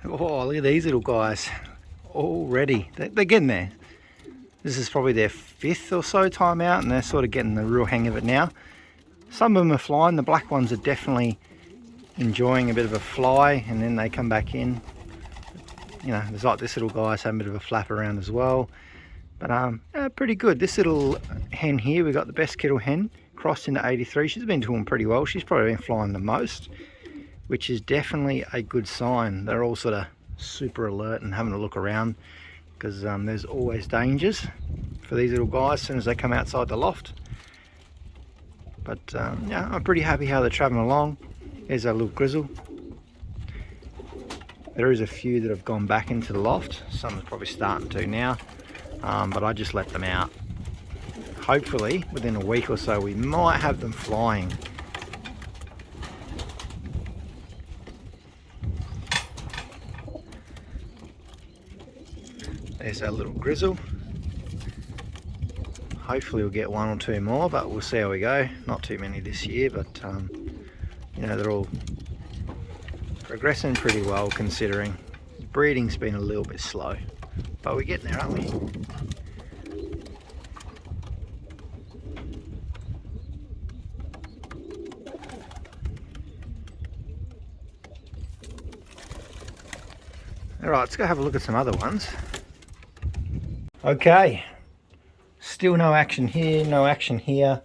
Oh, look at these little guys already. They're getting there. This is probably their 5th or so time out, and they're sort of getting the real hang of it now. Some of them are flying. The black ones are definitely enjoying a bit of a fly, and then they come back in. You know, there's like this little guy's having a bit of a flap around as well. But pretty good. This little hen here, we got the best kettle hen, crossed into 83. She's been doing pretty well. She's probably been flying the most, which is definitely a good sign. They're all sort of super alert and having a look around, because there's always dangers for these little guys as soon as they come outside the loft. But yeah, I'm pretty happy how they're traveling along. There's our little grizzle. There is a few that have gone back into the loft. Some are probably starting to now, but I just let them out. Hopefully within a week or so we might have them flying. There's our little grizzle. Hopefully we'll get 1 or 2 more, but we'll see how we go. Not too many this year, but you know, they're all progressing pretty well considering. Breeding's been a little bit slow, but we're getting there, aren't we? Alright, let's go have a look at some other ones. Okay, still no action here, no action here.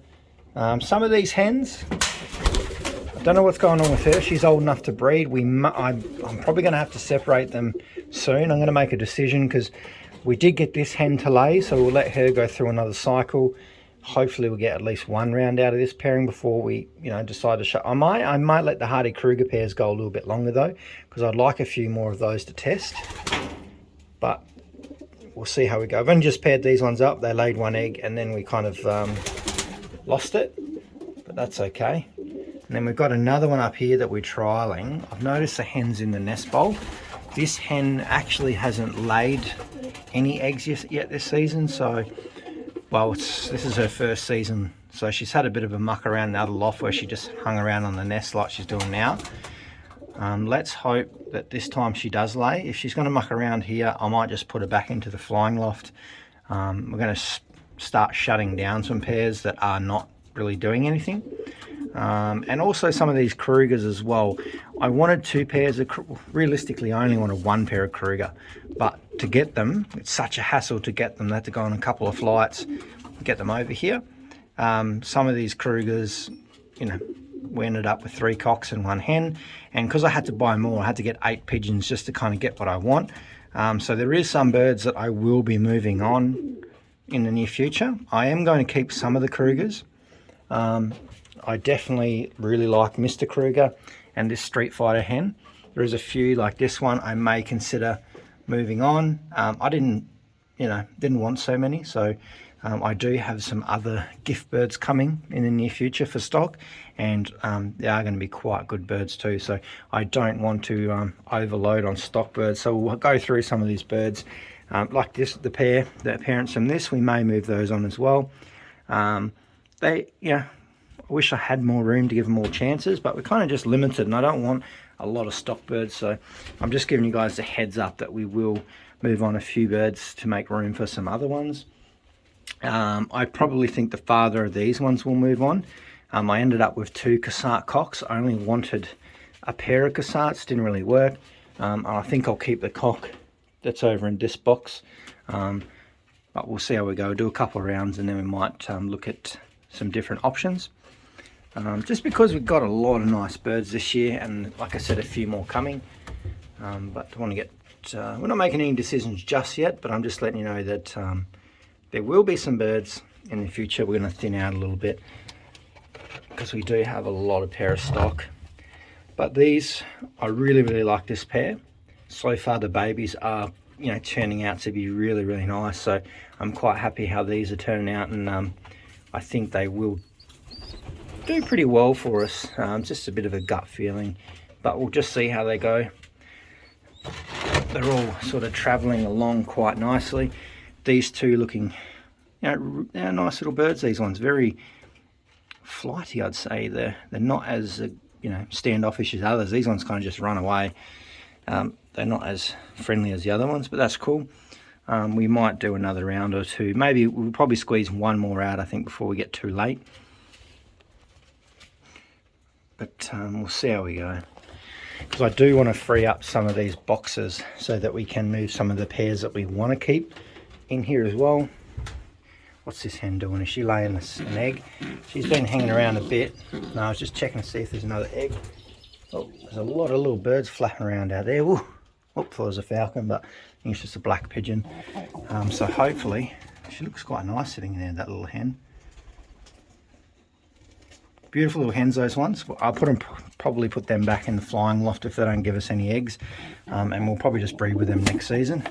Some of these hens, I don't know what's going on with her. She's old enough to breed. I'm probably going to have to separate them soon. I'm going to make a decision because we did get this hen to lay, so we'll let her go through another cycle. Hopefully we'll get at least 1 round out of this pairing before we, you know, decide to shut. I might let the Hardy Kruger pairs go a little bit longer though, because I'd like a few more of those to test. But we'll see how we go. I've only just paired these ones up. They laid 1 egg and then we kind of lost it, but that's okay. And then we've got another one up here that we're trialing. I've noticed the hen's in the nest bowl. This hen actually hasn't laid any eggs yet this season, so well, this is her first season, so she's had a bit of a muck around the other loft where she just hung around on the nest like she's doing now. Let's hope that this time she does lay. If she's going to muck around here, I might just put her back into the flying loft. We're going to start shutting down some pairs that are not really doing anything. And also some of these Krugers as well. I wanted 2 pairs of, realistically I only wanted 1 pair of Kruger, but to get them, it's such a hassle to get them. They had to go on a couple of flights, get them over here. Some of these Krugers, you know, we ended up with 3 cocks and 1 hen, and because I had to buy more, I had to get 8 pigeons just to kind of get what I want. So there is some birds that I will be moving on in the near future. I am going to keep some of the Krugers. I definitely really like Mr. Kruger and this Street Fighter hen. There is a few like this one I may consider moving on. I didn't want so many, so I do have some other gift birds coming in the near future for stock, and they are going to be quite good birds too, so I don't want to overload on stock birds. So we'll go through some of these birds like this, the parents from this, we may move those on as well. I wish I had more room to give them more chances, but we're kind of just limited, and I don't want a lot of stock birds, so I'm just giving you guys the heads up that we will move on a few birds to make room for some other ones. I probably think the father of these ones will move on. I ended up with 2 Cassart cocks. I only wanted a pair of Cassarts, didn't really work. I think I'll keep the cock that's over in this box, but we'll see how we go. We'll do a couple of rounds and then we might look at some different options. Just because we've got a lot of nice birds this year, and like I said, a few more coming. But I want to get, we're not making any decisions just yet, but I'm just letting you know that there will be some birds in the future. We're going to thin out a little bit because we do have a lot of pair of stock. But these, I really, really like this pair. So far the babies are, you know, turning out to be really, really nice. So I'm quite happy how these are turning out, and I think they will do pretty well for us. Just a bit of a gut feeling, but we'll just see how they go. They're all sort of traveling along quite nicely. These 2 looking, you know, they're nice little birds. These ones very flighty, I'd say. They're not as you know, standoffish as others. These ones kind of just run away. The they're not as friendly as the other ones, but that's cool. We might do another round or two. Maybe we'll probably squeeze one more out, I think, before we get too late. But we'll see how we go. Because I do want to free up some of these boxes so that we can move some of the pairs that we want to keep in here as well. What's this hen doing? Is she laying an egg? She's been hanging around a bit. No, I was just checking to see if there's another egg. Oh, there's a lot of little birds flapping around out there. Ooh, thought it was a falcon, but I think it's just a black pigeon. So hopefully, she looks quite nice sitting there, that little hen. Beautiful little hens, those ones. I'll probably put them back in the flying loft if they don't give us any eggs, and we'll probably just breed with them next season.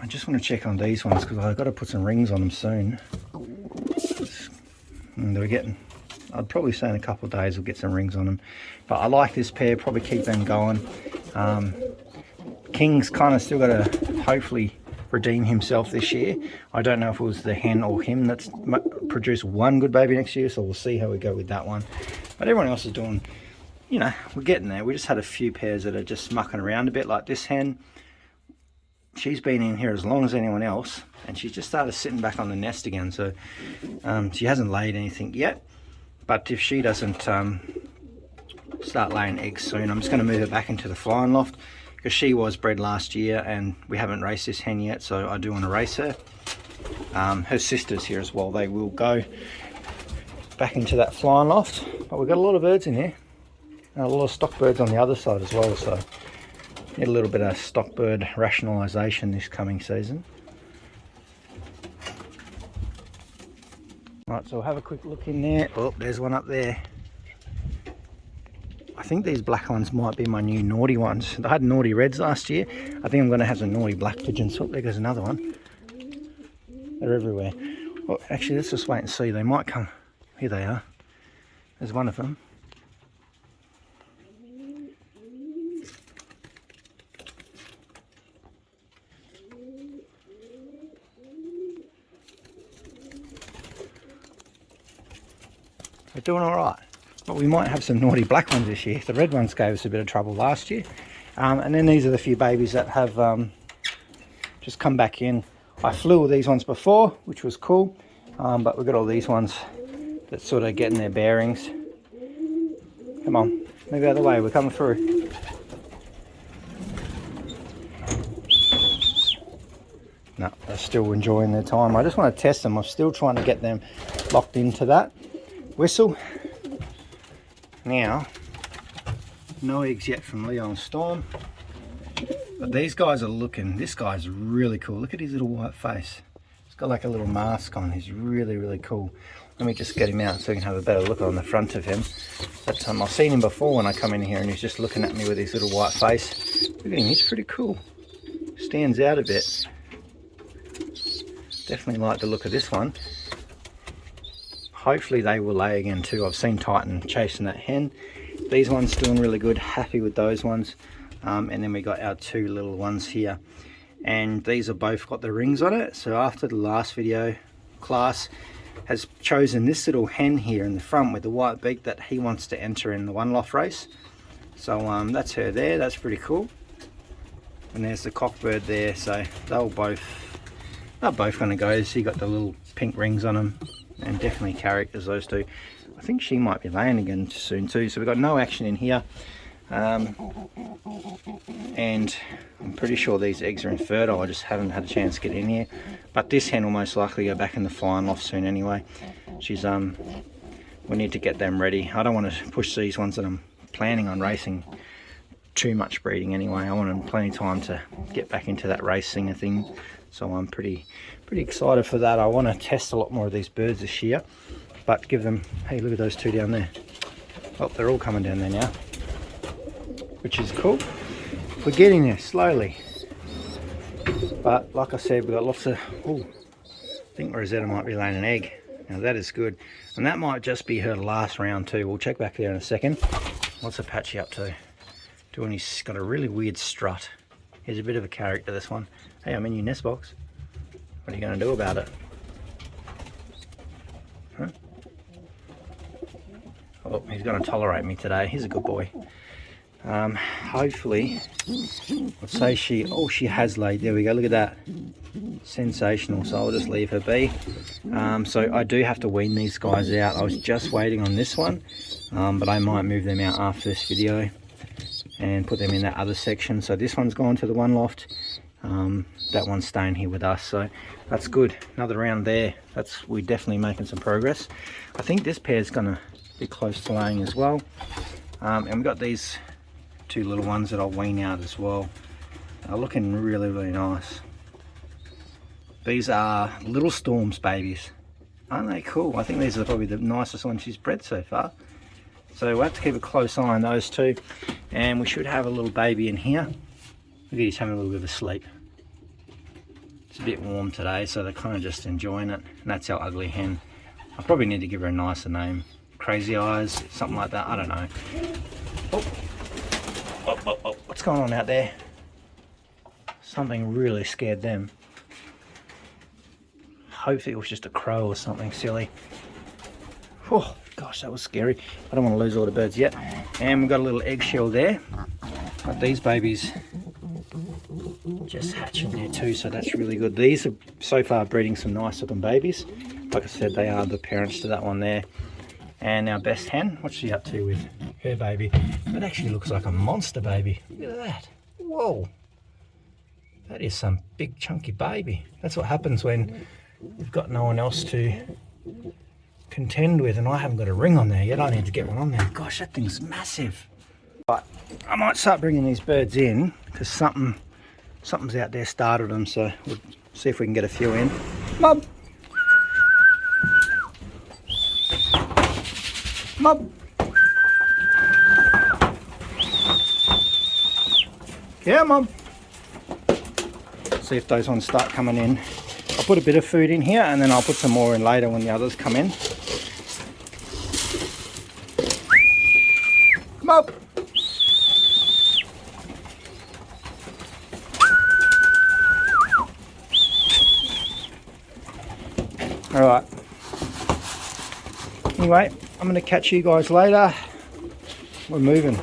I just want to check on these ones because I've got to put some rings on them soon. And they're getting, I'd probably say in a couple of days we'll get some rings on them. But I like this pair, probably keep them going. King's kind of still got to hopefully redeem himself this year. I don't know if it was the hen or him that's produced one good baby next year, so we'll see how we go with that one. But everyone else is doing, you know, we're getting there. We just had a few pairs that are just mucking around a bit, like this hen. She's been in here as long as anyone else, and she's just started sitting back on the nest again, so she hasn't laid anything yet. But if she doesn't start laying eggs soon, I'm just going to move her back into the flying loft, because she was bred last year and we haven't raced this hen yet, so I do want to race her. Her sister's here as well. They will go back into that flying loft, but we've got a lot of birds in here, and a lot of stock birds on the other side as well, so need a little bit of stock bird rationalisation this coming season. Right, so we'll have a quick look in there. Oh, there's one up there. I think these black ones might be my new naughty ones. I had naughty reds last year. I think I'm going to have some naughty black pigeons. Oh, there goes another one. They're everywhere. Well, actually, let's just wait and see. They might come. Here they are. There's one of them. They're doing all right. But we might have some naughty black ones this year. The red ones gave us a bit of trouble last year. And then these are the few babies that have just come back in. I flew all these ones before, which was cool. But we've got all these ones that sort of getting their bearings. Come on, move out of the way, we're coming through. No, they're still enjoying their time. I just want to test them. I'm still trying to get them locked into that whistle. Now, no eggs yet from Leo and Storm, but these guys are looking, this guy's really cool. Look at his little white face. He's got like a little mask on. He's really, really cool. Let me just get him out so we can have a better look on the front of him. But I've seen him before when I come in here and he's just looking at me with his little white face. Look at him, he's pretty cool. Stands out a bit. Definitely like the look of this one. Hopefully they will lay again too. I've seen Titan chasing that hen. These ones doing really good, happy with those ones. And then we got our two little ones here. And these are both got the rings on it. So after the last video, Class has chosen this little hen here in the front with the white beak that he wants to enter in the one loft race. So that's her there, that's pretty cool. And there's the cockbird there, so they're both going to go. So you got the little pink rings on them. And definitely characters, those two. I think she might be laying again soon too. So we've got no action in here. And I'm pretty sure these eggs are infertile. I just haven't had a chance to get in here. But this hen will most likely go back in the flying loft soon anyway. She's we need to get them ready. I don't want to push these ones that I'm planning on racing too much breeding anyway. I want them plenty of time to get back into that racing thing. So I'm pretty excited for that. I want to test a lot more of these birds this year, but give them, hey, look at those two down there. Oh, they're all coming down there now, which is cool. We're getting there slowly. But like I said, we've got lots of, oh, I think Rosetta might be laying an egg. Now that is good. And that might just be her last round too. We'll check back there in a second. What's Apache up to? He's got a really weird strut. He's a bit of a character, this one. Hey, I'm in your nest box. What are you going to do about it? Huh? Oh, he's going to tolerate me today. He's a good boy. Hopefully, let's say she has laid. There we go, look at that. Sensational. So I'll just leave her be. So I do have to wean these guys out. I was just waiting on this one, but I might move them out after this video and put them in that other section. So this one's gone to the one loft. That one's staying here with us, so that's good. Another round there. We're definitely making some progress. I think this pair's gonna be close to laying as well. And we've got these two little ones that I'll wean out as well. They're looking really, really nice. These are Little Storms babies. Aren't they cool? I think these are probably the nicest ones she's bred so far. So we'll have to keep a close eye on those two. And we should have a little baby in here. Look at, he's having a little bit of a sleep. It's a bit warm today, so they're kind of just enjoying it. And that's our ugly hen. I probably need to give her a nicer name. Crazy Eyes, something like that, I don't know. Oh, what's going on out there? Something really scared them. Hopefully it was just a crow or something silly. Oh gosh, that was scary. I don't want to lose all the birds yet. And we've got a little eggshell there. But these babies just hatching there too, so that's really good. These are so far breeding some nice looking babies. Like I said, they are the parents to that one there. And our best hen, what's she up to with her baby? It actually looks like a monster baby. Look at that. Whoa. That is some big chunky baby. That's what happens when you've got no one else to contend with, and I haven't got a ring on there yet. I need to get one on there. Gosh, that thing's massive. But I might start bringing these birds in because something's out there started them, so we'll see if we can get a few in. Mum! Mum! Yeah, Mum! See if those ones start coming in. I'll put a bit of food in here and then I'll put some more in later when the others come in. Come up! Alright. Anyway, I'm going to catch you guys later. We're moving.